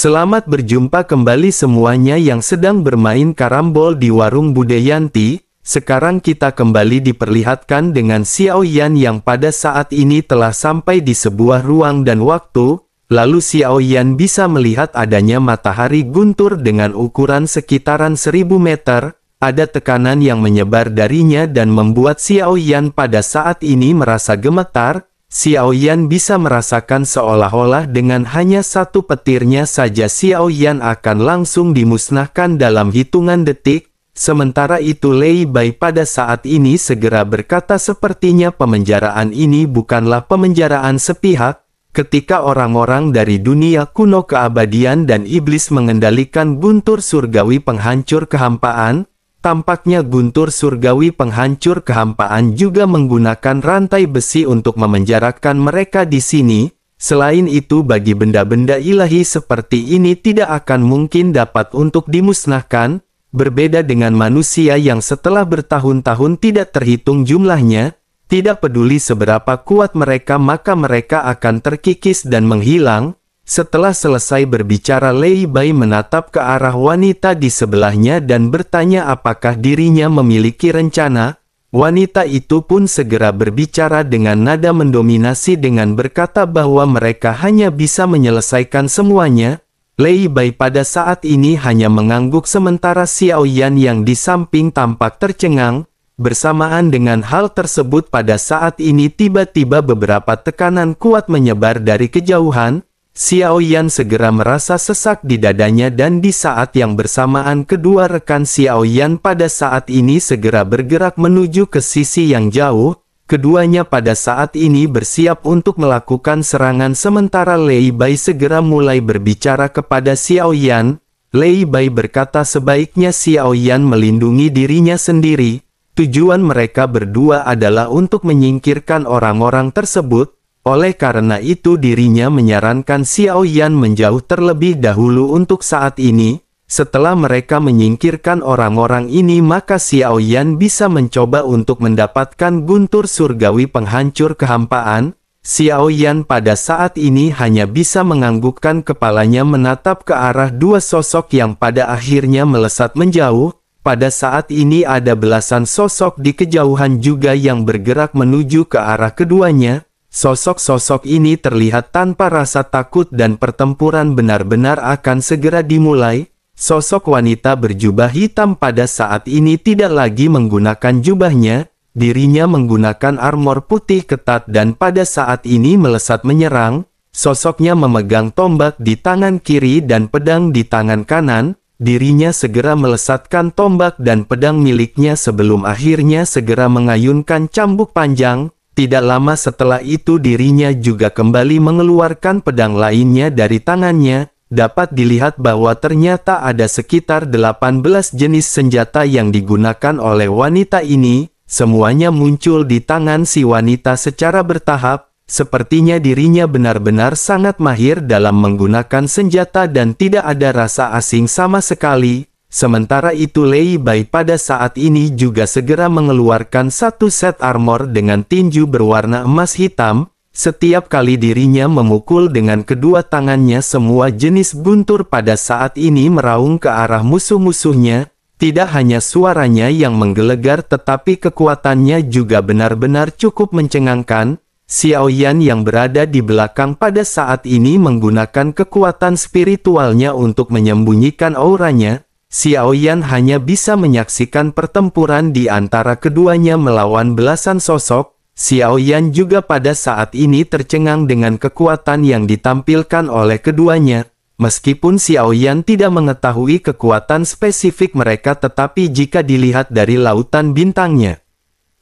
Selamat berjumpa kembali semuanya yang sedang bermain karambol di warung Bude Yanti. Sekarang kita kembali diperlihatkan dengan Xiao Yan yang pada saat ini telah sampai di sebuah ruang dan waktu. Lalu Xiao Yan bisa melihat adanya matahari guntur dengan ukuran sekitaran 1000 meter. Ada tekanan yang menyebar darinya dan membuat Xiao Yan pada saat ini merasa gemetar. Xiao Yan bisa merasakan seolah-olah dengan hanya satu petirnya saja Xiao Yan akan langsung dimusnahkan dalam hitungan detik. Sementara itu Lei Bai pada saat ini segera berkata sepertinya pemenjaraan ini bukanlah pemenjaraan sepihak. Ketika orang-orang dari dunia kuno keabadian dan iblis mengendalikan guntur surgawi penghancur kehampaan, tampaknya guntur surgawi penghancur kehampaan juga menggunakan rantai besi untuk memenjarakan mereka di sini. Selain itu bagi benda-benda ilahi seperti ini tidak akan mungkin dapat untuk dimusnahkan. Berbeda dengan manusia yang setelah bertahun-tahun tidak terhitung jumlahnya, tidak peduli seberapa kuat mereka maka mereka akan terkikis dan menghilang. Setelah selesai berbicara Lei Bai menatap ke arah wanita di sebelahnya dan bertanya apakah dirinya memiliki rencana. Wanita itu pun segera berbicara dengan nada mendominasi dengan berkata bahwa mereka hanya bisa menyelesaikan semuanya. Lei Bai pada saat ini hanya mengangguk sementara Xiao Yan yang di samping tampak tercengang. Bersamaan dengan hal tersebut pada saat ini tiba-tiba beberapa tekanan kuat menyebar dari kejauhan. Xiao Yan segera merasa sesak di dadanya dan di saat yang bersamaan kedua rekan Xiao Yan pada saat ini segera bergerak menuju ke sisi yang jauh. Keduanya pada saat ini bersiap untuk melakukan serangan sementara Lei Bai segera mulai berbicara kepada Xiao Yan. Lei Bai berkata sebaiknya Xiao Yan melindungi dirinya sendiri. Tujuan mereka berdua adalah untuk menyingkirkan orang-orang tersebut. Oleh karena itu dirinya menyarankan Xiao Yan menjauh terlebih dahulu untuk saat ini. Setelah mereka menyingkirkan orang-orang ini maka Xiao Yan bisa mencoba untuk mendapatkan guntur surgawi penghancur kehampaan. Xiao Yan pada saat ini hanya bisa menganggukkan kepalanya menatap ke arah dua sosok yang pada akhirnya melesat menjauh. Pada saat ini ada belasan sosok di kejauhan juga yang bergerak menuju ke arah keduanya. Sosok-sosok ini terlihat tanpa rasa takut dan pertempuran benar-benar akan segera dimulai. Sosok wanita berjubah hitam pada saat ini tidak lagi menggunakan jubahnya. Dirinya menggunakan armor putih ketat dan pada saat ini melesat menyerang. Sosoknya memegang tombak di tangan kiri dan pedang di tangan kanan. Dirinya segera melesatkan tombak dan pedang miliknya sebelum akhirnya segera mengayunkan cambuk panjang. Tidak lama setelah itu dirinya juga kembali mengeluarkan pedang lainnya dari tangannya. Dapat dilihat bahwa ternyata ada sekitar 18 jenis senjata yang digunakan oleh wanita ini. Semuanya muncul di tangan si wanita secara bertahap. Sepertinya dirinya benar-benar sangat mahir dalam menggunakan senjata dan tidak ada rasa asing sama sekali. Sementara itu Lei Bai pada saat ini juga segera mengeluarkan satu set armor dengan tinju berwarna emas hitam. Setiap kali dirinya memukul dengan kedua tangannya semua jenis guntur pada saat ini meraung ke arah musuh-musuhnya. Tidak hanya suaranya yang menggelegar tetapi kekuatannya juga benar-benar cukup mencengangkan. Xiao Yan yang berada di belakang pada saat ini menggunakan kekuatan spiritualnya untuk menyembunyikan auranya. Xiao Yan hanya bisa menyaksikan pertempuran di antara keduanya melawan belasan sosok. Xiao Yan juga pada saat ini tercengang dengan kekuatan yang ditampilkan oleh keduanya. Meskipun Xiao Yan tidak mengetahui kekuatan spesifik mereka tetapi jika dilihat dari lautan bintangnya,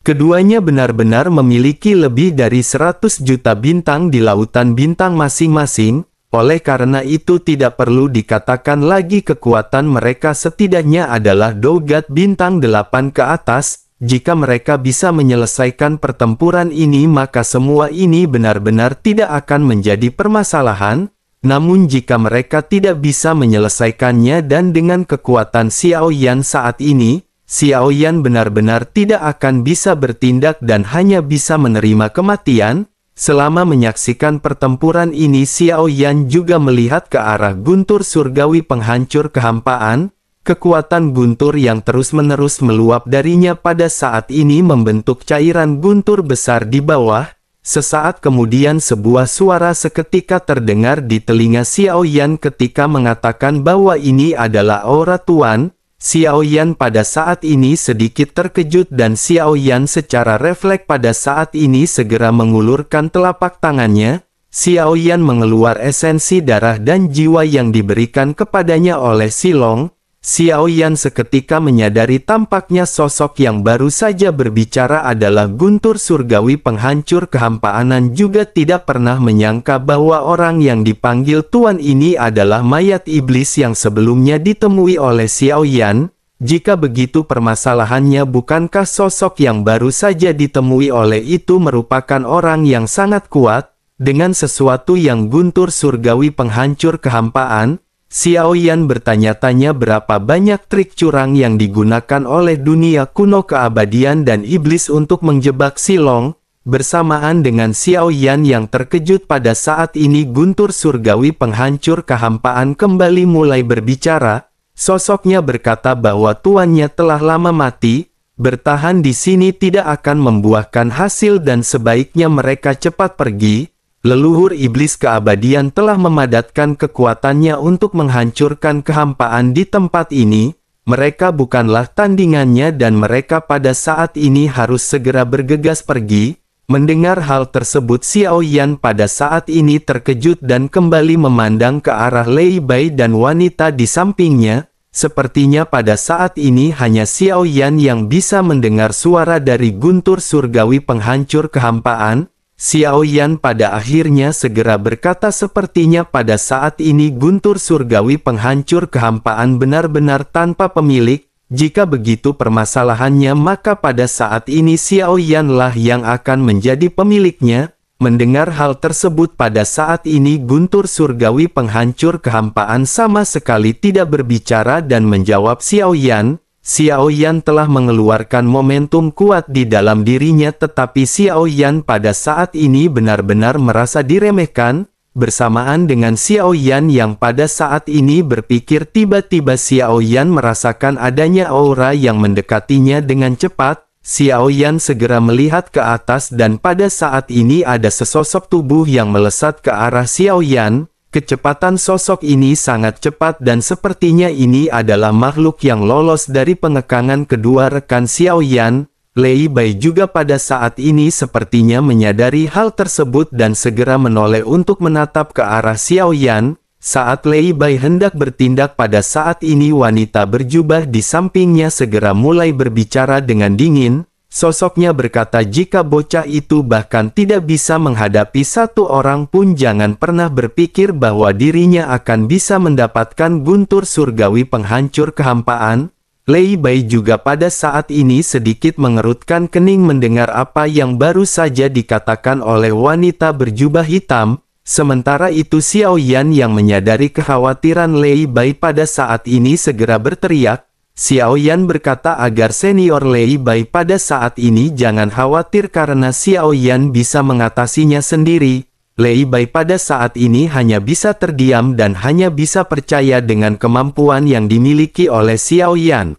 keduanya benar-benar memiliki lebih dari 100 juta bintang di lautan bintang masing-masing. Oleh karena itu tidak perlu dikatakan lagi kekuatan mereka setidaknya adalah Dogat bintang 8 ke atas. Jika mereka bisa menyelesaikan pertempuran ini maka semua ini benar-benar tidak akan menjadi permasalahan. Namun jika mereka tidak bisa menyelesaikannya dan dengan kekuatan Xiao Yan saat ini, Xiao Yan benar-benar tidak akan bisa bertindak dan hanya bisa menerima kematian. Selama menyaksikan pertempuran ini, Xiao Yan juga melihat ke arah guntur surgawi penghancur kehampaan. Kekuatan guntur yang terus-menerus meluap darinya pada saat ini membentuk cairan guntur besar di bawah. Sesaat kemudian sebuah suara seketika terdengar di telinga Xiao Yan ketika mengatakan bahwa ini adalah aura Tuan. Xiao Yan pada saat ini sedikit terkejut dan Xiao Yan secara refleks pada saat ini segera mengulurkan telapak tangannya. Xiao Yan mengeluar esensi darah dan jiwa yang diberikan kepadanya oleh Silong. Xiao Yan seketika menyadari tampaknya sosok yang baru saja berbicara adalah guntur surgawi penghancur kehampaanan, juga tidak pernah menyangka bahwa orang yang dipanggil Tuan ini adalah mayat iblis yang sebelumnya ditemui oleh Xiao Yan. Jika begitu permasalahannya, bukankah sosok yang baru saja ditemui oleh itu merupakan orang yang sangat kuat, dengan sesuatu yang guntur surgawi penghancur kehampaan? Xiao Yan bertanya-tanya berapa banyak trik curang yang digunakan oleh dunia kuno keabadian dan iblis untuk menjebak Silong. Bersamaan dengan Xiao Yan yang terkejut pada saat ini, guntur surgawi penghancur kehampaan kembali mulai berbicara. Sosoknya berkata bahwa tuannya telah lama mati. Bertahan di sini tidak akan membuahkan hasil dan sebaiknya mereka cepat pergi. Leluhur iblis keabadian telah memadatkan kekuatannya untuk menghancurkan kehampaan di tempat ini. Mereka bukanlah tandingannya dan mereka pada saat ini harus segera bergegas pergi. Mendengar hal tersebut, Xiao Yan pada saat ini terkejut dan kembali memandang ke arah Lei Bai dan wanita di sampingnya. Sepertinya pada saat ini hanya Xiao Yan yang bisa mendengar suara dari guntur surgawi penghancur kehampaan. Xiao Yan pada akhirnya segera berkata, sepertinya pada saat ini guntur surgawi penghancur kehampaan benar-benar tanpa pemilik. Jika begitu permasalahannya, maka pada saat ini Xiao Yan lah yang akan menjadi pemiliknya. Mendengar hal tersebut, pada saat ini guntur surgawi penghancur kehampaan sama sekali tidak berbicara dan menjawab Xiao Yan. Xiao Yan telah mengeluarkan momentum kuat di dalam dirinya, tetapi Xiao Yan pada saat ini benar-benar merasa diremehkan. Bersamaan dengan Xiao Yan yang pada saat ini berpikir, tiba-tiba Xiao Yan merasakan adanya aura yang mendekatinya dengan cepat. Xiao Yan segera melihat ke atas dan pada saat ini ada sesosok tubuh yang melesat ke arah Xiao Yan. Kecepatan sosok ini sangat cepat dan sepertinya ini adalah makhluk yang lolos dari pengekangan kedua rekan Xiao Yan. Lei Bai juga pada saat ini sepertinya menyadari hal tersebut dan segera menoleh untuk menatap ke arah Xiao Yan. Saat Lei Bai hendak bertindak, pada saat ini wanita berjubah di sampingnya segera mulai berbicara dengan dingin. Sosoknya berkata, jika bocah itu bahkan tidak bisa menghadapi satu orang pun, jangan pernah berpikir bahwa dirinya akan bisa mendapatkan guntur surgawi penghancur kehampaan. Lei Bai juga pada saat ini sedikit mengerutkan kening mendengar apa yang baru saja dikatakan oleh wanita berjubah hitam. Sementara itu Xiao Yan yang menyadari kekhawatiran Lei Bai pada saat ini segera berteriak. Xiao Yan berkata agar senior Lei Bai pada saat ini jangan khawatir karena Xiao Yan bisa mengatasinya sendiri. Lei Bai pada saat ini hanya bisa terdiam dan hanya bisa percaya dengan kemampuan yang dimiliki oleh Xiao Yan.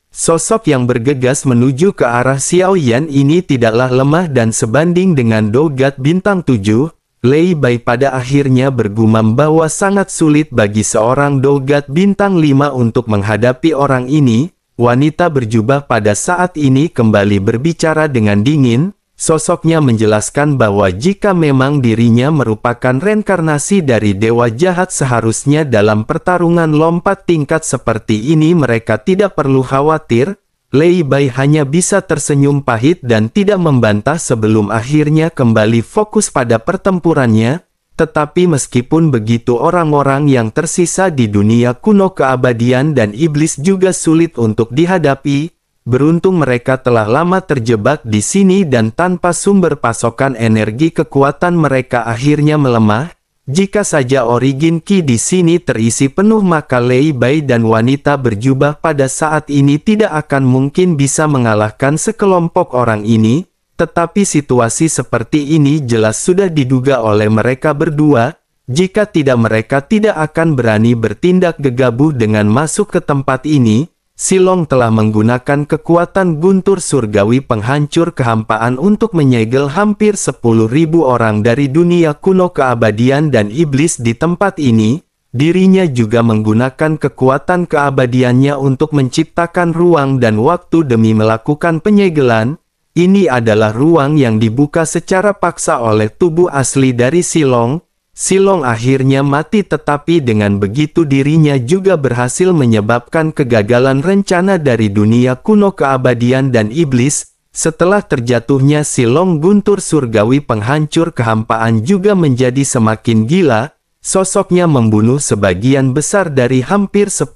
Sosok yang bergegas menuju ke arah Xiao Yan ini tidaklah lemah dan sebanding dengan Dogat Bintang 7. Lei Bai pada akhirnya bergumam bahwa sangat sulit bagi seorang Dogat Bintang 5 untuk menghadapi orang ini. Wanita berjubah pada saat ini kembali berbicara dengan dingin. Sosoknya menjelaskan bahwa jika memang dirinya merupakan reinkarnasi dari dewa jahat, seharusnya dalam pertarungan lompat tingkat seperti ini mereka tidak perlu khawatir. Lei Bai hanya bisa tersenyum pahit dan tidak membantah sebelum akhirnya kembali fokus pada pertempurannya. Tetapi meskipun begitu, orang-orang yang tersisa di dunia kuno keabadian dan iblis juga sulit untuk dihadapi. Beruntung mereka telah lama terjebak di sini dan tanpa sumber pasokan energi kekuatan mereka akhirnya melemah. Jika saja origin Qi di sini terisi penuh, maka Lei Bai dan wanita berjubah pada saat ini tidak akan mungkin bisa mengalahkan sekelompok orang ini. Tetapi situasi seperti ini jelas sudah diduga oleh mereka berdua. Jika tidak, mereka tidak akan berani bertindak gegabah dengan masuk ke tempat ini. Silong telah menggunakan kekuatan guntur surgawi penghancur kehampaan untuk menyegel hampir 10.000 orang dari dunia kuno, keabadian dan iblis di tempat ini. Dirinya juga menggunakan kekuatan keabadiannya untuk menciptakan ruang dan waktu demi melakukan penyegelan. Ini adalah ruang yang dibuka secara paksa oleh tubuh asli dari Silong. Silong akhirnya mati, tetapi dengan begitu dirinya juga berhasil menyebabkan kegagalan rencana dari dunia kuno, keabadian dan iblis. Setelah terjatuhnya Silong guntur surgawi penghancur kehampaan juga menjadi semakin gila. Sosoknya membunuh sebagian besar dari hampir 10.000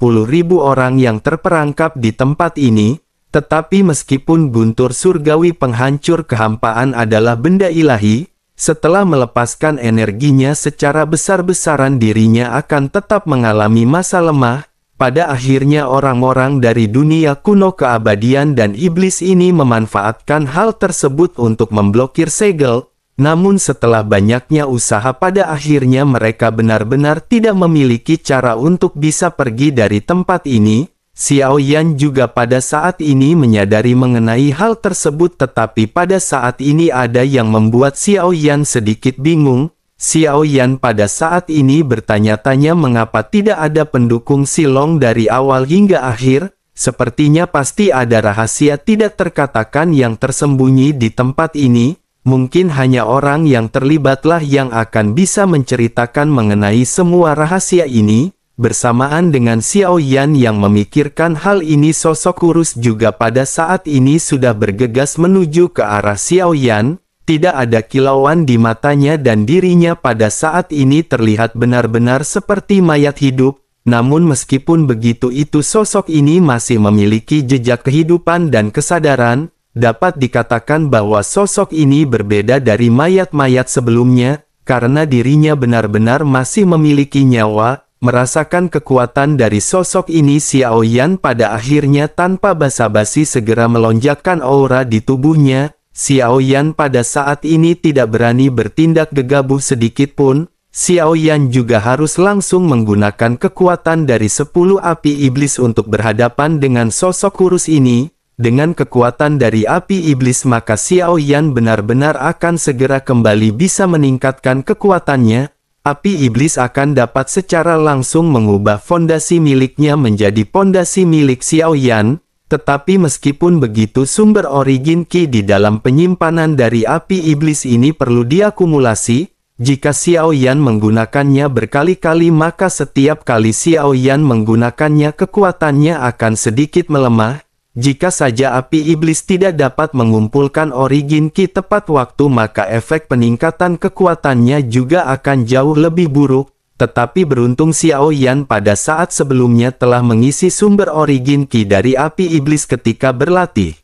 orang yang terperangkap di tempat ini. Tetapi meskipun guntur surgawi penghancur kehampaan adalah benda ilahi, setelah melepaskan energinya secara besar-besaran, dirinya akan tetap mengalami masa lemah. Pada akhirnya orang-orang dari dunia kuno, keabadian dan iblis ini memanfaatkan hal tersebut untuk memblokir segel. Namun setelah banyaknya usaha, pada akhirnya mereka benar-benar tidak memiliki cara untuk bisa pergi dari tempat ini. Xiao Yan juga pada saat ini menyadari mengenai hal tersebut, tetapi pada saat ini ada yang membuat Xiao Yan sedikit bingung. Xiao Yan pada saat ini bertanya-tanya mengapa tidak ada pendukung Silong dari awal hingga akhir. Sepertinya pasti ada rahasia tidak terkatakan yang tersembunyi di tempat ini. Mungkin hanya orang yang terlibatlah yang akan bisa menceritakan mengenai semua rahasia ini. Bersamaan dengan Xiao Yan yang memikirkan hal ini, sosok kurus juga pada saat ini sudah bergegas menuju ke arah Xiao Yan. Tidak ada kilauan di matanya dan dirinya pada saat ini terlihat benar-benar seperti mayat hidup. Namun meskipun begitu, itu sosok ini masih memiliki jejak kehidupan dan kesadaran. Dapat dikatakan bahwa sosok ini berbeda dari mayat-mayat sebelumnya, karena dirinya benar-benar masih memiliki nyawa. Merasakan kekuatan dari sosok ini, Xiao Yan pada akhirnya tanpa basa-basi segera melonjakkan aura di tubuhnya. Xiao Yan pada saat ini tidak berani bertindak gegabah sedikit pun. Xiao Yan juga harus langsung menggunakan kekuatan dari 10 api iblis untuk berhadapan dengan sosok kurus ini. Dengan kekuatan dari api iblis, maka Xiao Yan benar-benar akan segera kembali bisa meningkatkan kekuatannya. Api iblis akan dapat secara langsung mengubah fondasi miliknya menjadi fondasi milik Xiao Yan. Tetapi meskipun begitu, sumber origin Qi di dalam penyimpanan dari api iblis ini perlu diakumulasi. Jika Xiao Yan menggunakannya berkali-kali, maka setiap kali Xiao Yan menggunakannya, kekuatannya akan sedikit melemah. Jika saja api iblis tidak dapat mengumpulkan origin Qi tepat waktu, maka efek peningkatan kekuatannya juga akan jauh lebih buruk. Tetapi beruntung Xiao Yan pada saat sebelumnya telah mengisi sumber origin Qi dari api iblis ketika berlatih.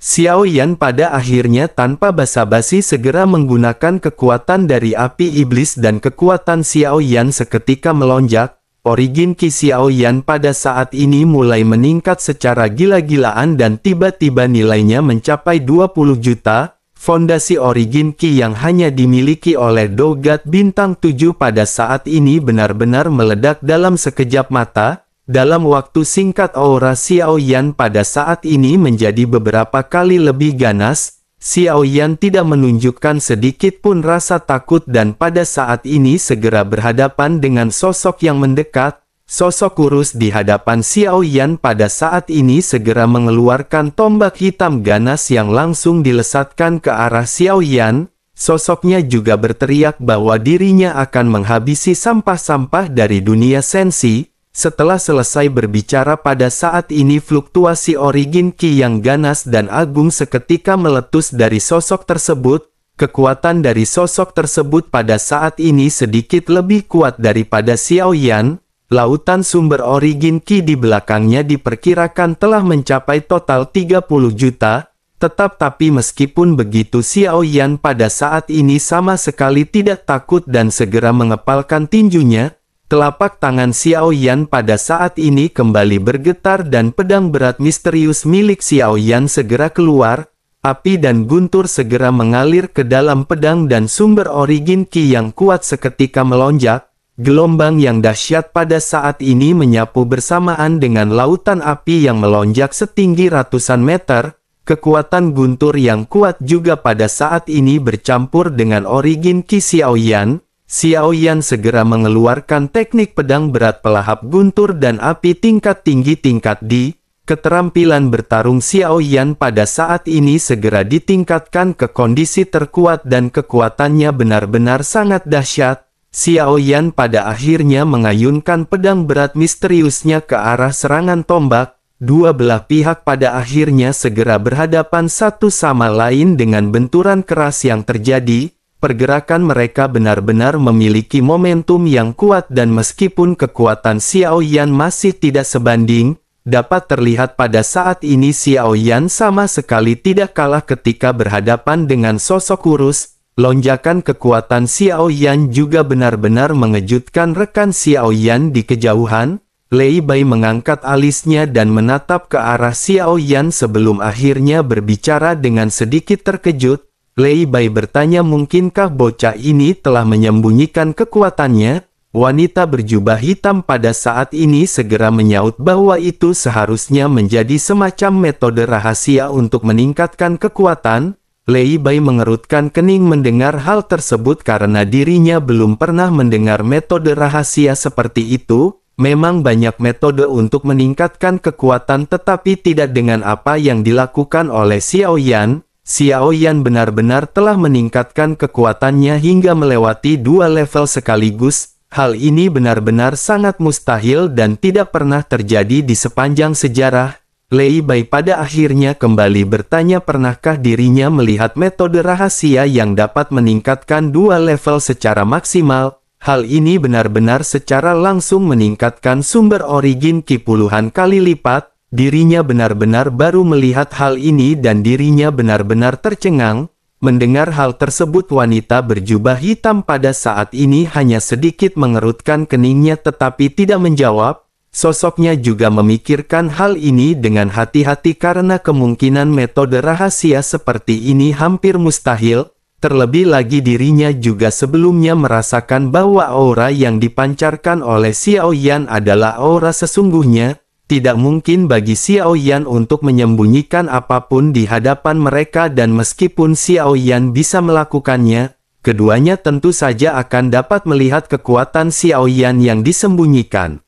Xiao Yan pada akhirnya tanpa basa-basi segera menggunakan kekuatan dari api iblis, dan kekuatan Xiao Yan seketika melonjak. Origin Qi Xiao Yan pada saat ini mulai meningkat secara gila-gilaan dan tiba-tiba nilainya mencapai 20 juta. Fondasi origin Qi yang hanya dimiliki oleh Dogat Bintang 7 pada saat ini benar-benar meledak dalam sekejap mata. Dalam waktu singkat, aura Xiao Yan pada saat ini menjadi beberapa kali lebih ganas. Xiao Yan tidak menunjukkan sedikit pun rasa takut dan pada saat ini segera berhadapan dengan sosok yang mendekat. Sosok kurus di hadapan Xiao Yan pada saat ini segera mengeluarkan tombak hitam ganas yang langsung dilesatkan ke arah Xiao Yan. Sosoknya juga berteriak bahwa dirinya akan menghabisi sampah-sampah dari dunia sensi. Setelah selesai berbicara, pada saat ini fluktuasi origin Qi yang ganas dan agung seketika meletus dari sosok tersebut. Kekuatan dari sosok tersebut pada saat ini sedikit lebih kuat daripada Xiao Yan. Lautan sumber origin Qi di belakangnya diperkirakan telah mencapai total 30 juta. Tapi meskipun begitu, Xiao Yan pada saat ini sama sekali tidak takut dan segera mengepalkan tinjunya. Telapak tangan Xiao Yan pada saat ini kembali bergetar dan pedang berat misterius milik Xiao Yan segera keluar. Api dan guntur segera mengalir ke dalam pedang dan sumber origin ki yang kuat seketika melonjak. Gelombang yang dahsyat pada saat ini menyapu bersamaan dengan lautan api yang melonjak setinggi ratusan meter. Kekuatan guntur yang kuat juga pada saat ini bercampur dengan origin ki Xiaoyan. Xiaoyan segera mengeluarkan teknik pedang berat pelahap guntur dan api tingkat tinggi tingkat D. Keterampilan bertarung Xiaoyan pada saat ini segera ditingkatkan ke kondisi terkuat dan kekuatannya benar-benar sangat dahsyat. Xiaoyan pada akhirnya mengayunkan pedang berat misteriusnya ke arah serangan tombak. Dua belah pihak pada akhirnya segera berhadapan satu sama lain dengan benturan keras yang terjadi. Pergerakan mereka benar-benar memiliki momentum yang kuat dan meskipun kekuatan Xiaoyan masih tidak sebanding, dapat terlihat pada saat ini Xiaoyan sama sekali tidak kalah ketika berhadapan dengan sosok kurus. Lonjakan kekuatan Xiaoyan juga benar-benar mengejutkan rekan Xiaoyan di kejauhan. Lei Bai mengangkat alisnya dan menatap ke arah Xiaoyan sebelum akhirnya berbicara dengan sedikit terkejut. Lei Bai bertanya, mungkinkah bocah ini telah menyembunyikan kekuatannya? Wanita berjubah hitam pada saat ini segera menyaut bahwa itu seharusnya menjadi semacam metode rahasia untuk meningkatkan kekuatan. Lei Bai mengerutkan kening mendengar hal tersebut karena dirinya belum pernah mendengar metode rahasia seperti itu. Memang banyak metode untuk meningkatkan kekuatan tetapi tidak dengan apa yang dilakukan oleh Xiaoyan. Xiaoyan benar-benar telah meningkatkan kekuatannya hingga melewati 2 level sekaligus. Hal ini benar-benar sangat mustahil dan tidak pernah terjadi di sepanjang sejarah. Lei Bai pada akhirnya kembali bertanya, pernahkah dirinya melihat metode rahasia yang dapat meningkatkan 2 level secara maksimal? Hal ini benar-benar secara langsung meningkatkan sumber origin ki puluhan kali lipat. Dirinya benar-benar baru melihat hal ini dan dirinya benar-benar tercengang. Mendengar hal tersebut, wanita berjubah hitam pada saat ini hanya sedikit mengerutkan keningnya tetapi tidak menjawab. Sosoknya juga memikirkan hal ini dengan hati-hati karena kemungkinan metode rahasia seperti ini hampir mustahil. Terlebih lagi dirinya juga sebelumnya merasakan bahwa aura yang dipancarkan oleh Xiaoyan adalah aura sesungguhnya. Tidak mungkin bagi Xiaoyan untuk menyembunyikan apapun di hadapan mereka dan meskipun Xiaoyan bisa melakukannya, keduanya tentu saja akan dapat melihat kekuatan Xiaoyan yang disembunyikan.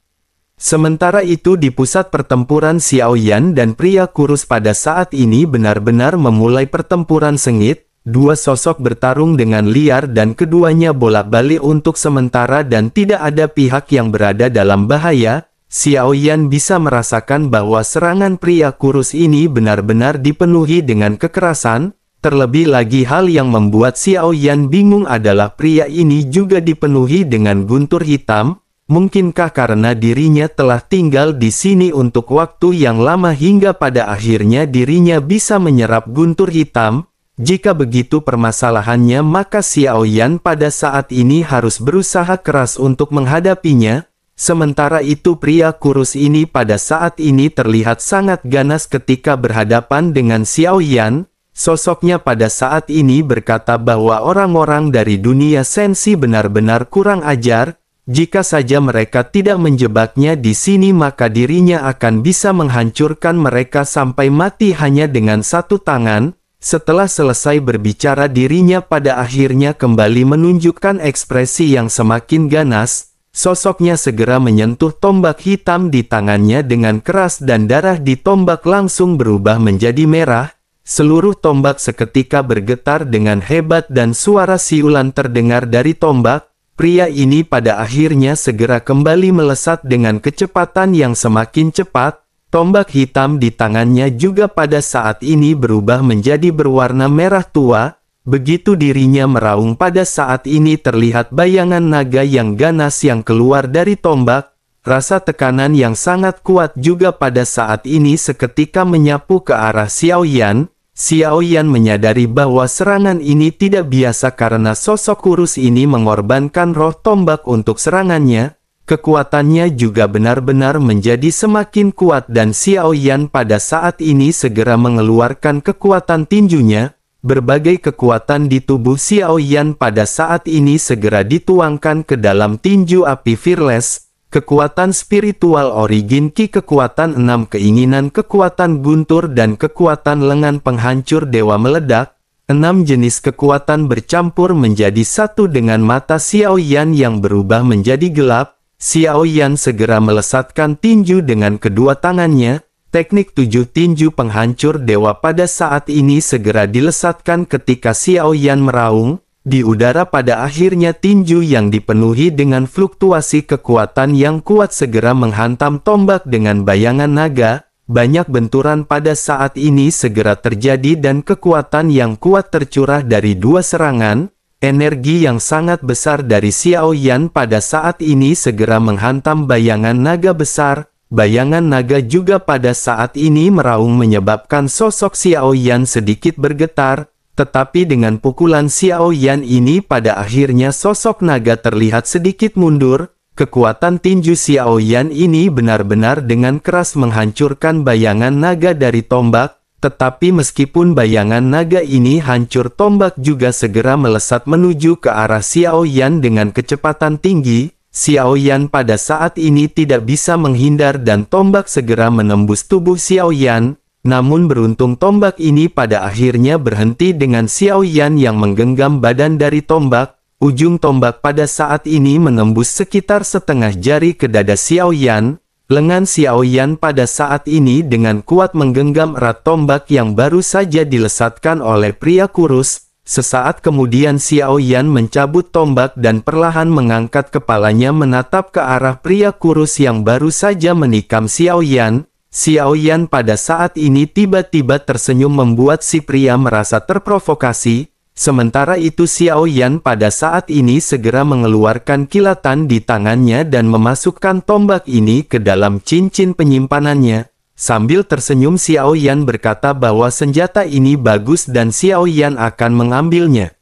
Sementara itu di pusat pertempuran, Xiaoyan dan pria kurus pada saat ini benar-benar memulai pertempuran sengit. Dua sosok bertarung dengan liar dan keduanya bolak-balik untuk sementara dan tidak ada pihak yang berada dalam bahaya. Xiaoyan bisa merasakan bahwa serangan pria kurus ini benar-benar dipenuhi dengan kekerasan. Terlebih lagi hal yang membuat Xiaoyan bingung adalah pria ini juga dipenuhi dengan guntur hitam. Mungkinkah karena dirinya telah tinggal di sini untuk waktu yang lama hingga pada akhirnya dirinya bisa menyerap guntur hitam? Jika begitu permasalahannya, maka Xiaoyan pada saat ini harus berusaha keras untuk menghadapinya. Sementara itu pria kurus ini pada saat ini terlihat sangat ganas ketika berhadapan dengan Xiaoyan. Sosoknya pada saat ini berkata bahwa orang-orang dari dunia sensi benar-benar kurang ajar. Jika saja mereka tidak menjebaknya di sini maka dirinya akan bisa menghancurkan mereka sampai mati hanya dengan satu tangan. Setelah selesai berbicara dirinya pada akhirnya kembali menunjukkan ekspresi yang semakin ganas. Sosoknya segera menyentuh tombak hitam di tangannya dengan keras dan darah di tombak langsung berubah menjadi merah. Seluruh tombak seketika bergetar dengan hebat dan suara siulan terdengar dari tombak. Pria ini pada akhirnya segera kembali melesat dengan kecepatan yang semakin cepat. Tombak hitam di tangannya juga pada saat ini berubah menjadi berwarna merah tua. Begitu dirinya meraung pada saat ini terlihat bayangan naga yang ganas yang keluar dari tombak. Rasa tekanan yang sangat kuat juga pada saat ini seketika menyapu ke arah Xiaoyan. Xiaoyan menyadari bahwa serangan ini tidak biasa karena sosok kurus ini mengorbankan roh tombak untuk serangannya. Kekuatannya juga benar-benar menjadi semakin kuat dan Xiao Yan pada saat ini segera mengeluarkan kekuatan tinjunya. Berbagai kekuatan di tubuh Xiao Yan pada saat ini segera dituangkan ke dalam tinju api Fearless. Kekuatan spiritual origin Ki, kekuatan 6 keinginan, kekuatan guntur dan kekuatan lengan penghancur dewa meledak. 6 jenis kekuatan bercampur menjadi satu dengan mata Xiao Yan yang berubah menjadi gelap. Xiao Yan segera melesatkan tinju dengan kedua tangannya. Teknik 7 tinju penghancur dewa pada saat ini segera dilesatkan ketika Xiao Yan meraung. Di udara pada akhirnya tinju yang dipenuhi dengan fluktuasi kekuatan yang kuat segera menghantam tombak dengan bayangan naga. Banyak benturan pada saat ini segera terjadi dan kekuatan yang kuat tercurah dari dua serangan. Energi yang sangat besar dari Xiao Yan pada saat ini segera menghantam bayangan naga besar. Bayangan naga juga pada saat ini meraung menyebabkan sosok Xiao Yan sedikit bergetar. Tetapi dengan pukulan Xiao Yan ini pada akhirnya sosok naga terlihat sedikit mundur. Kekuatan tinju Xiao Yan ini benar-benar dengan keras menghancurkan bayangan naga dari tombak. Tetapi meskipun bayangan naga ini hancur, tombak juga segera melesat menuju ke arah Xiao Yan dengan kecepatan tinggi. Xiao Yan pada saat ini tidak bisa menghindar dan tombak segera menembus tubuh Xiao Yan. Namun beruntung tombak ini pada akhirnya berhenti dengan Xiao Yan yang menggenggam badan dari tombak. Ujung tombak pada saat ini menembus sekitar setengah jari ke dada Xiao Yan. Lengan Xiao Yan pada saat ini dengan kuat menggenggam erat tombak yang baru saja dilesatkan oleh pria kurus. Sesaat kemudian Xiao Yan mencabut tombak dan perlahan mengangkat kepalanya menatap ke arah pria kurus yang baru saja menikam Xiao Yan. Xiao Yan pada saat ini tiba-tiba tersenyum membuat si pria merasa terprovokasi. Sementara itu Xiao Yan pada saat ini segera mengeluarkan kilatan di tangannya dan memasukkan tombak ini ke dalam cincin penyimpanannya. Sambil tersenyum Xiao Yan berkata bahwa senjata ini bagus dan Xiao Yan akan mengambilnya.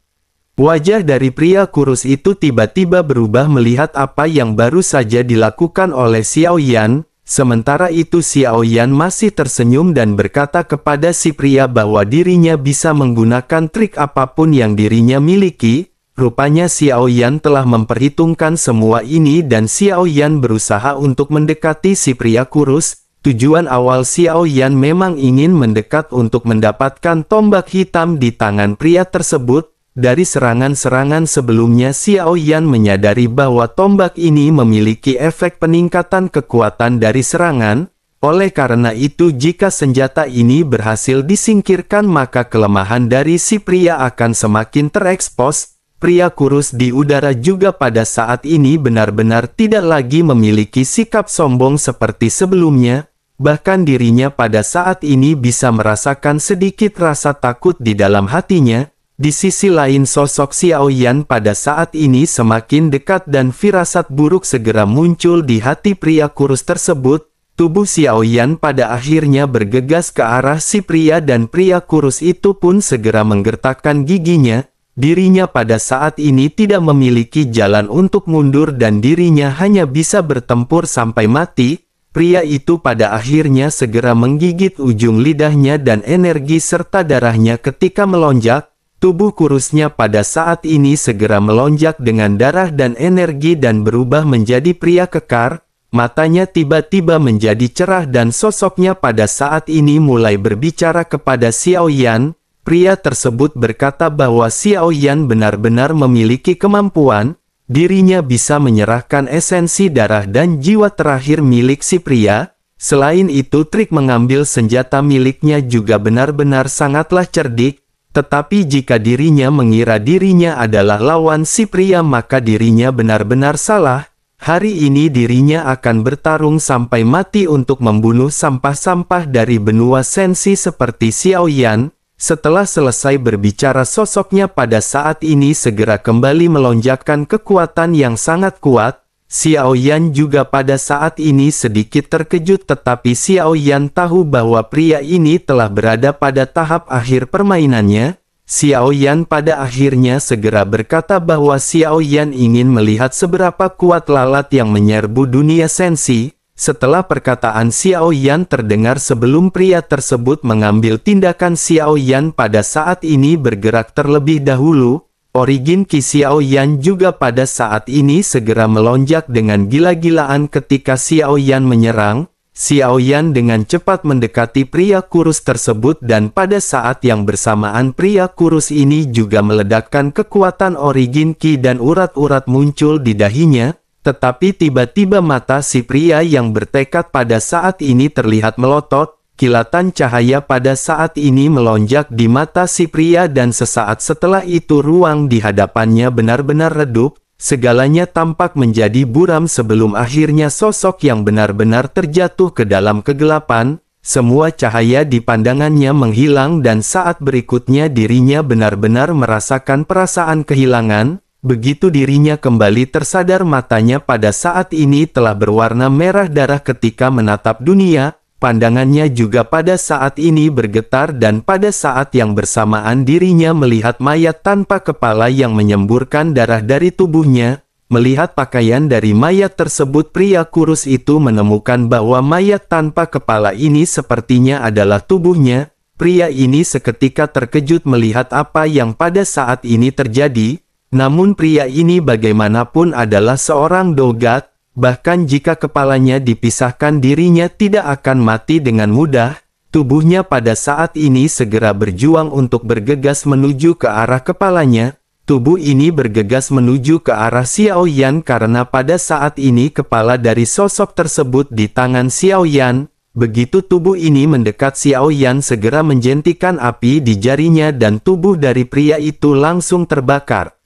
Wajah dari pria kurus itu tiba-tiba berubah melihat apa yang baru saja dilakukan oleh Xiao Yan. Sementara itu Xiao Yan masih tersenyum dan berkata kepada si pria bahwa dirinya bisa menggunakan trik apapun yang dirinya miliki. Rupanya Xiao Yan telah memperhitungkan semua ini dan Xiao Yan berusaha untuk mendekati si pria kurus. Tujuan awal Xiao Yan memang ingin mendekat untuk mendapatkan tombak hitam di tangan pria tersebut. Dari serangan-serangan sebelumnya Xiao Yan menyadari bahwa tombak ini memiliki efek peningkatan kekuatan dari serangan. Oleh karena itu jika senjata ini berhasil disingkirkan maka kelemahan dari si pria akan semakin terekspos. Pria kurus di udara juga pada saat ini benar-benar tidak lagi memiliki sikap sombong seperti sebelumnya. Bahkan dirinya pada saat ini bisa merasakan sedikit rasa takut di dalam hatinya. Di sisi lain sosok Xiao Yan pada saat ini semakin dekat dan firasat buruk segera muncul di hati pria kurus tersebut. Tubuh Xiao Yan pada akhirnya bergegas ke arah si pria dan pria kurus itu pun segera menggertakkan giginya. Dirinya pada saat ini tidak memiliki jalan untuk mundur dan dirinya hanya bisa bertempur sampai mati. Pria itu pada akhirnya segera menggigit ujung lidahnya dan energi serta darahnya ketika melonjak. Tubuh kurusnya pada saat ini segera melonjak dengan darah dan energi dan berubah menjadi pria kekar. Matanya tiba-tiba menjadi cerah dan sosoknya pada saat ini mulai berbicara kepada Xiao Yan. Pria tersebut berkata bahwa Xiao Yan benar-benar memiliki kemampuan. Dirinya bisa menyerahkan esensi darah dan jiwa terakhir milik si pria. Selain itu trik mengambil senjata miliknya juga benar-benar sangatlah cerdik. Tetapi jika dirinya mengira dirinya adalah lawan si pria maka dirinya benar-benar salah. Hari ini dirinya akan bertarung sampai mati untuk membunuh sampah-sampah dari benua sensi seperti Xiao Yan. Setelah selesai berbicara sosoknya pada saat ini segera kembali melonjakkan kekuatan yang sangat kuat. Xiao Yan juga pada saat ini sedikit terkejut tetapi Xiao Yan tahu bahwa pria ini telah berada pada tahap akhir permainannya. Xiao Yan pada akhirnya segera berkata bahwa Xiao Yan ingin melihat seberapa kuat lalat yang menyerbu dunia sensi. Setelah perkataan Xiao Yan terdengar sebelum pria tersebut mengambil tindakan, Xiao Yan pada saat ini bergerak terlebih dahulu. Origin Qi Xiao Yan juga pada saat ini segera melonjak dengan gila-gilaan ketika Xiao Yan menyerang. Xiao Yan dengan cepat mendekati pria kurus tersebut dan pada saat yang bersamaan pria kurus ini juga meledakkan kekuatan Origin Qi dan urat-urat muncul di dahinya. Tetapi tiba-tiba mata si pria yang bertekad pada saat ini terlihat melotot, kilatan cahaya pada saat ini melonjak di mata si pria dan sesaat setelah itu ruang di hadapannya benar-benar redup, segalanya tampak menjadi buram sebelum akhirnya sosok yang benar-benar terjatuh ke dalam kegelapan, semua cahaya di pandangannya menghilang dan saat berikutnya dirinya benar-benar merasakan perasaan kehilangan. Begitu dirinya kembali tersadar matanya pada saat ini telah berwarna merah darah ketika menatap dunia, pandangannya juga pada saat ini bergetar dan pada saat yang bersamaan dirinya melihat mayat tanpa kepala yang menyemburkan darah dari tubuhnya. Melihat pakaian dari mayat tersebut pria kurus itu menemukan bahwa mayat tanpa kepala ini sepertinya adalah tubuhnya. Pria ini seketika terkejut melihat apa yang pada saat ini terjadi. Namun pria ini bagaimanapun adalah seorang dogat, bahkan jika kepalanya dipisahkan dirinya tidak akan mati dengan mudah. Tubuhnya pada saat ini segera berjuang untuk bergegas menuju ke arah kepalanya. Tubuh ini bergegas menuju ke arah Xiao Yan karena pada saat ini kepala dari sosok tersebut di tangan Xiao Yan. Begitu tubuh ini mendekat, Xiao Yan segera menjentikan api di jarinya dan tubuh dari pria itu langsung terbakar.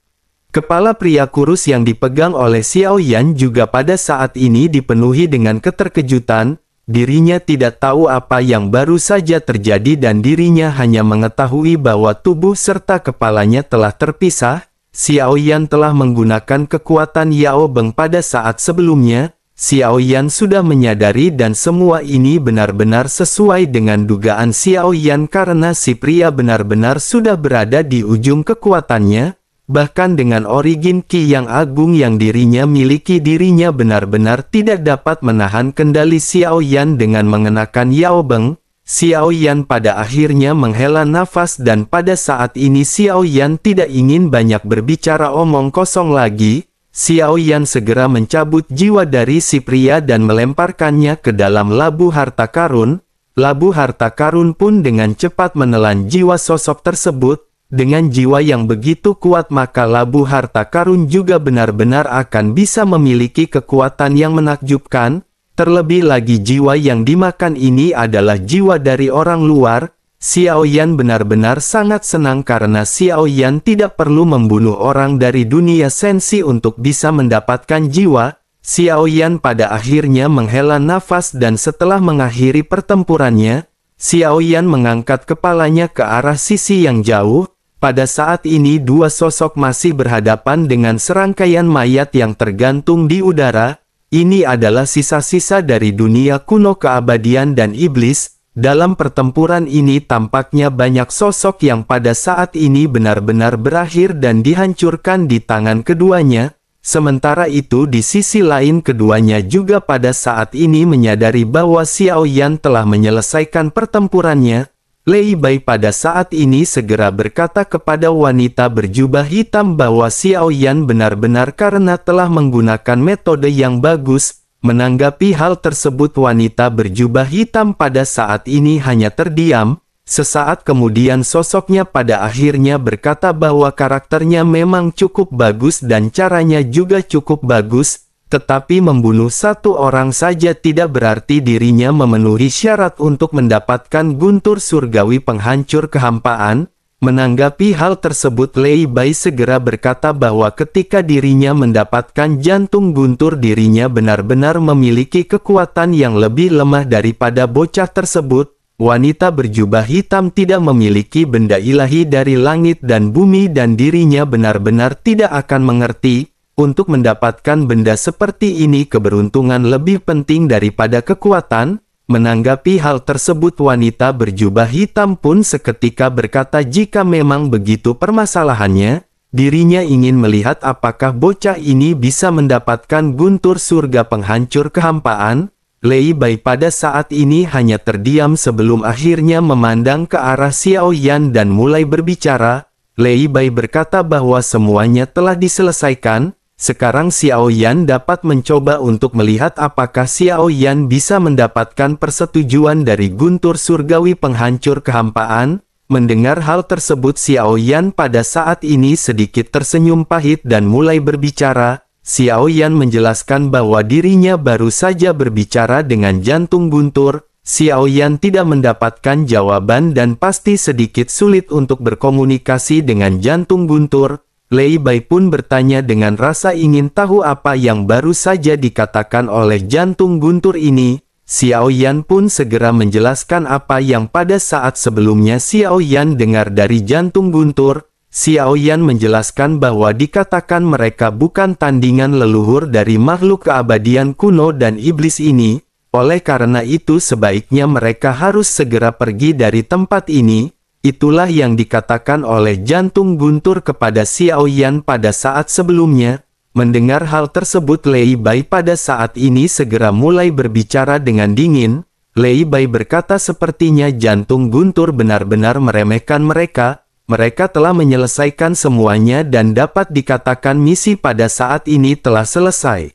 Kepala pria kurus yang dipegang oleh Xiao Yan juga pada saat ini dipenuhi dengan keterkejutan. Dirinya tidak tahu apa yang baru saja terjadi dan dirinya hanya mengetahui bahwa tubuh serta kepalanya telah terpisah. Xiao Yan telah menggunakan kekuatan Yao Beng pada saat sebelumnya. Xiao Yan sudah menyadari dan semua ini benar-benar sesuai dengan dugaan Xiao Yan karena si pria benar-benar sudah berada di ujung kekuatannya. Bahkan dengan origin Qi yang agung yang dirinya miliki, dirinya benar-benar tidak dapat menahan kendali Xiao Yan dengan mengenakan Yao Beng. Xiao Yan pada akhirnya menghela nafas dan pada saat ini Xiao Yan tidak ingin banyak berbicara omong kosong lagi. Xiao Yan segera mencabut jiwa dari si pria dan melemparkannya ke dalam labu harta karun. Labu harta karun pun dengan cepat menelan jiwa sosok tersebut. Dengan jiwa yang begitu kuat maka labu harta karun juga benar-benar akan bisa memiliki kekuatan yang menakjubkan. Terlebih lagi jiwa yang dimakan ini adalah jiwa dari orang luar. Xiao Yan benar-benar sangat senang karena Xiao Yan tidak perlu membunuh orang dari dunia sensi untuk bisa mendapatkan jiwa. Xiao Yan pada akhirnya menghela nafas dan setelah mengakhiri pertempurannya, Xiao Yan mengangkat kepalanya ke arah sisi yang jauh. Pada saat ini dua sosok masih berhadapan dengan serangkaian mayat yang tergantung di udara. Ini adalah sisa-sisa dari dunia kuno, keabadian dan iblis. Dalam pertempuran ini tampaknya banyak sosok yang pada saat ini benar-benar berakhir dan dihancurkan di tangan keduanya. Sementara itu di sisi lain keduanya juga pada saat ini menyadari bahwa Xiao Yan telah menyelesaikan pertempurannya. Lei Bai pada saat ini segera berkata kepada wanita berjubah hitam bahwa Xiao Yan benar-benar karena telah menggunakan metode yang bagus. Menanggapi hal tersebut wanita berjubah hitam pada saat ini hanya terdiam. Sesaat kemudian sosoknya pada akhirnya berkata bahwa karakternya memang cukup bagus dan caranya juga cukup bagus. Tetapi membunuh satu orang saja tidak berarti dirinya memenuhi syarat untuk mendapatkan guntur surgawi penghancur kehampaan. Menanggapi hal tersebut Lei Bai segera berkata bahwa ketika dirinya mendapatkan jantung guntur dirinya benar-benar memiliki kekuatan yang lebih lemah daripada bocah tersebut. Wanita berjubah hitam tidak memiliki benda ilahi dari langit dan bumi dan dirinya benar-benar tidak akan mengerti. Untuk mendapatkan benda seperti ini keberuntungan lebih penting daripada kekuatan. Menanggapi hal tersebut, wanita berjubah hitam pun seketika berkata jika memang begitu permasalahannya, dirinya ingin melihat apakah bocah ini bisa mendapatkan guntur surga penghancur kehampaan. Lei Bai pada saat ini hanya terdiam sebelum akhirnya memandang ke arah Xiao Yan dan mulai berbicara. Lei Bai berkata bahwa semuanya telah diselesaikan. Sekarang Xiao Yan dapat mencoba untuk melihat apakah Xiao Yan bisa mendapatkan persetujuan dari guntur surgawi penghancur kehampaan. Mendengar hal tersebut, Xiao Yan pada saat ini sedikit tersenyum pahit dan mulai berbicara. Xiao Yan menjelaskan bahwa dirinya baru saja berbicara dengan jantung guntur. Xiao Yan tidak mendapatkan jawaban dan pasti sedikit sulit untuk berkomunikasi dengan jantung guntur. Lei Bai pun bertanya dengan rasa ingin tahu apa yang baru saja dikatakan oleh jantung guntur ini. Xiao Yan pun segera menjelaskan apa yang pada saat sebelumnya Xiao Yan dengar dari jantung guntur. Xiao Yan menjelaskan bahwa dikatakan mereka bukan tandingan leluhur dari makhluk keabadian kuno dan iblis ini. Oleh karena itu sebaiknya mereka harus segera pergi dari tempat ini. Itulah yang dikatakan oleh jantung guntur kepada Xiao Yan pada saat sebelumnya. Mendengar hal tersebut, Lei Bai pada saat ini segera mulai berbicara dengan dingin. Lei Bai berkata sepertinya jantung guntur benar-benar meremehkan mereka. Mereka telah menyelesaikan semuanya dan dapat dikatakan misi pada saat ini telah selesai.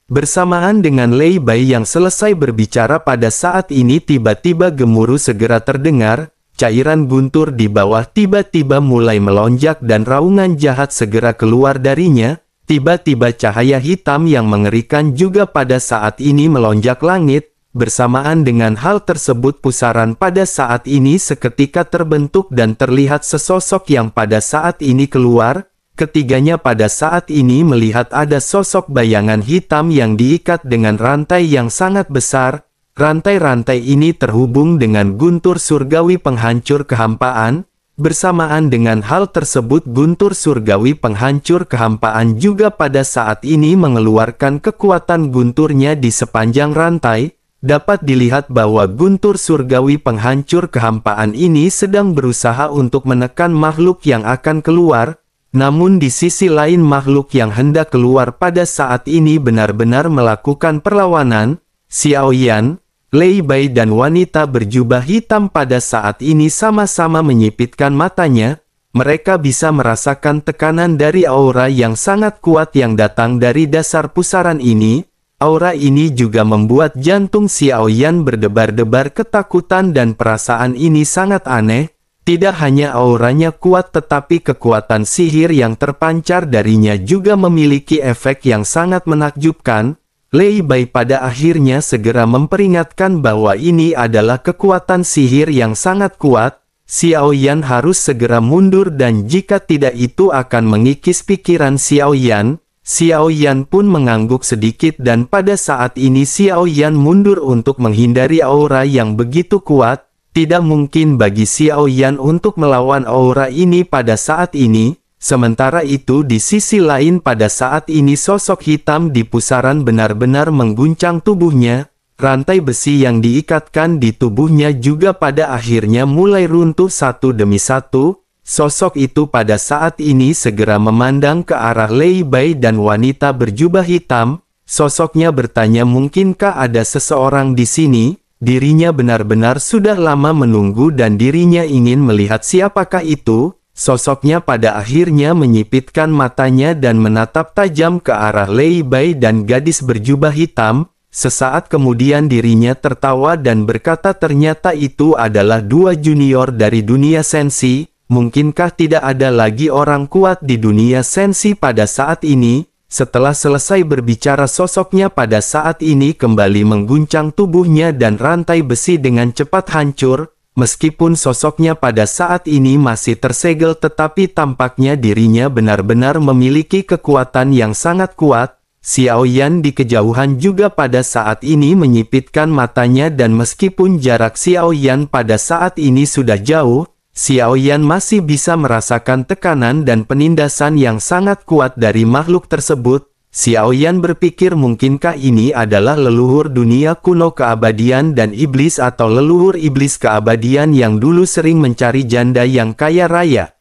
Bersamaan dengan Lei Bai yang selesai berbicara pada saat ini, tiba-tiba gemuruh segera terdengar. Cairan guntur di bawah tiba-tiba mulai melonjak dan raungan jahat segera keluar darinya. Tiba-tiba cahaya hitam yang mengerikan juga pada saat ini melonjak langit. Bersamaan dengan hal tersebut, pusaran pada saat ini seketika terbentuk dan terlihat sesosok yang pada saat ini keluar. Ketiganya pada saat ini melihat ada sosok bayangan hitam yang diikat dengan rantai yang sangat besar. Rantai-rantai ini terhubung dengan guntur surgawi penghancur kehampaan. Bersamaan dengan hal tersebut, guntur surgawi penghancur kehampaan juga pada saat ini mengeluarkan kekuatan gunturnya di sepanjang rantai. Dapat dilihat bahwa guntur surgawi penghancur kehampaan ini sedang berusaha untuk menekan makhluk yang akan keluar. Namun di sisi lain, makhluk yang hendak keluar pada saat ini benar-benar melakukan perlawanan. Xiao Yan, Lei Bai dan wanita berjubah hitam pada saat ini sama-sama menyipitkan matanya. Mereka bisa merasakan tekanan dari aura yang sangat kuat yang datang dari dasar pusaran ini. Aura ini juga membuat jantung Xiao Yan berdebar-debar ketakutan dan perasaan ini sangat aneh. Tidak hanya auranya kuat tetapi kekuatan sihir yang terpancar darinya juga memiliki efek yang sangat menakjubkan. Lei Bai pada akhirnya segera memperingatkan bahwa ini adalah kekuatan sihir yang sangat kuat. Xiao Yan harus segera mundur dan jika tidak itu akan mengikis pikiran Xiao Yan. Xiao Yan pun mengangguk sedikit dan pada saat ini Xiao Yan mundur untuk menghindari aura yang begitu kuat. Tidak mungkin bagi Xiao Yan untuk melawan aura ini pada saat ini. Sementara itu di sisi lain pada saat ini sosok hitam di pusaran benar-benar mengguncang tubuhnya. Rantai besi yang diikatkan di tubuhnya juga pada akhirnya mulai runtuh satu demi satu. Sosok itu pada saat ini segera memandang ke arah Lei Bai dan wanita berjubah hitam. Sosoknya bertanya, mungkinkah ada seseorang di sini? Dirinya benar-benar sudah lama menunggu dan dirinya ingin melihat siapakah itu. Sosoknya pada akhirnya menyipitkan matanya dan menatap tajam ke arah Lei Bai dan gadis berjubah hitam. Sesaat kemudian dirinya tertawa dan berkata ternyata itu adalah dua junior dari dunia sensi. Mungkinkah tidak ada lagi orang kuat di dunia sensi pada saat ini? Setelah selesai berbicara, sosoknya pada saat ini kembali mengguncang tubuhnya dan rantai besi dengan cepat hancur. Meskipun sosoknya pada saat ini masih tersegel tetapi tampaknya dirinya benar-benar memiliki kekuatan yang sangat kuat. Xiao Yan di kejauhan juga pada saat ini menyipitkan matanya dan meskipun jarak Xiao Yan pada saat ini sudah jauh, Xiao Yan masih bisa merasakan tekanan dan penindasan yang sangat kuat dari makhluk tersebut. Xiaoyan berpikir mungkinkah ini adalah leluhur dunia kuno keabadian dan iblis atau leluhur iblis keabadian yang dulu sering mencari janda yang kaya raya.